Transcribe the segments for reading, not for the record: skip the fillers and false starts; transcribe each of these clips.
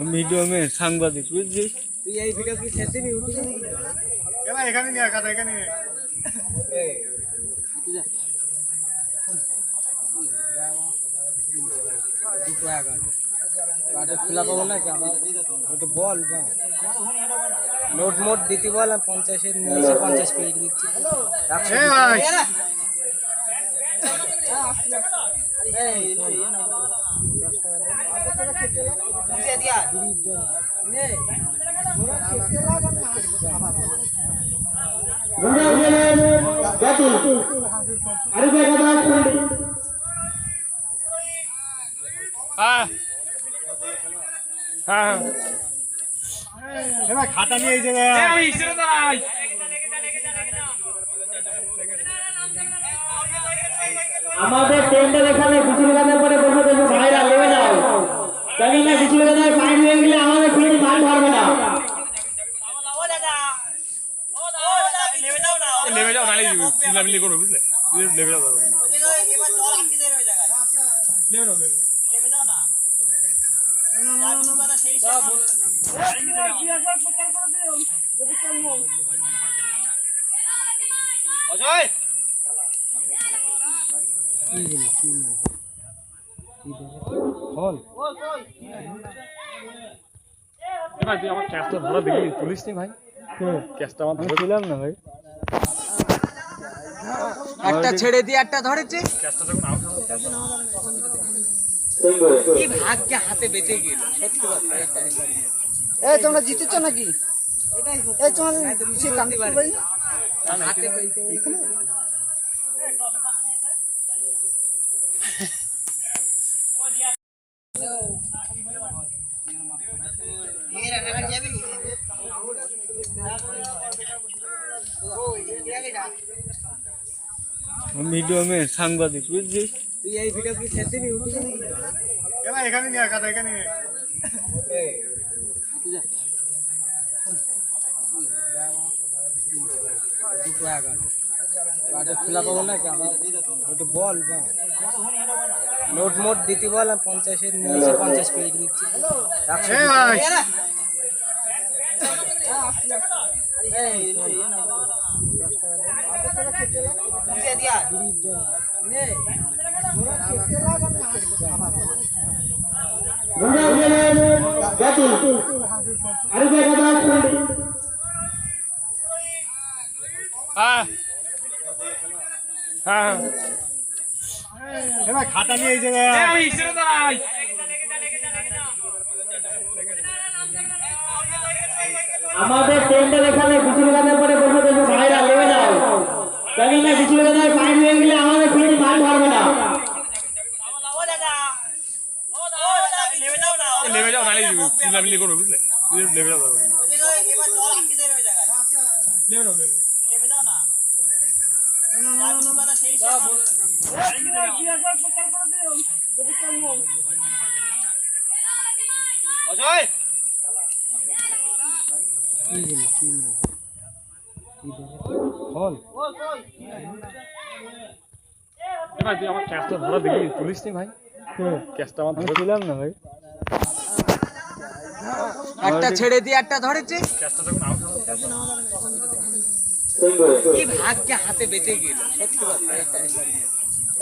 video में सांबादिक बुझছিস তুই এই ভিডিও কি ছেড়ে দিবি ইউটিউবে এলা এখানে নিয়ে কাটা এখানে নিয়ে এই তুই যা দুটো আগা বাড়ি খোলা পাবো না কি আমার ওটা বল না নোট মোট দিতে বল 50 এর 950 পেজ দিচ্ছি এ ভাই হ্যাঁ হ্যাঁ খাতা নিয়ে এই জায়গায় আমাদের টেন্ডার এখানে কিছু গানের পরে বসে বসে ভাইরা লেগে যাও কেন না কিছু গানের ফাইন হয়ে গেলে আমাদের ফিরে মাল ধরবে না লেবে যাও নালে চিল্লামিল্লি করবে বুঝলে লেবে যাও এবার জল আটকে দেবে ওই জায়গায় লেবে যাও লেবে যাও না যার কথা সেই সব অজয় বল ভাই তুই আমার ক্যাশটা ধরা দেখি পুলিশ নি ভাই ক্যাশটা আমার ধরেছিলাম না ভাই একটা ছেড়ে দিয়ে একটা ধরেছে ক্যাশটা যখন আউট কি ভাগ্য হাতে বেঁচে গেল সত্যি কথা এটাই এই তোমরা জিতেছ নাকি এই তোমাদের সে কান্দি পারবে না হাতে পেয়েছে वीडियो में सांबादिक बुझছিস তুই এই ভিডিও কি ছেড়ে দিবি ইউটিউবে এলা এখানে নিয়ে কাটা এখানে নিয়ে এই তুই যা দুটো আগা বাড়ি খোলা পাবো না কি আমার ওটা বল না নোট মোট দিতে বল 50 এর 950 পেজ দিচ্ছি এ ভাই হ্যাঁ হ্যাঁ হ্যাঁ খাতা নিয়ে এই জায়গায় আমাদের টেন্ডার এখানে কিছু গানের পরে বসে বসে ভাইরা লেগে যাও কেন না কিছু গানের ফাইন হয়ে গেলে আমাদের ফিরে মাল ধরবে না লেবে যাও নালে চিল্লামিল্লি করবে বুঝলে লেবে যাও এবার জল আটকে দেবে ওই জায়গায় লেবে যাও লেবে যাও না যার কথা সেই সব অজয় বল ভাই তুই আমার ক্যাশটা ধরা দেখি পুলিশ নি ভাই ক্যাশটা আমার ধরেছিলাম না ভাই একটা ছেড়ে দিয়ে একটা ধরেছে ক্যাশটা যখন আউট কি ভাগ্য হাতে বেঁচে গেল সত্যি কথা এটাই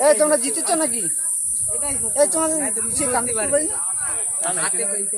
এই তোমরা জিতেছ নাকি এই তোমাদের সে কান্দি পারবে না হাতে পেয়েছে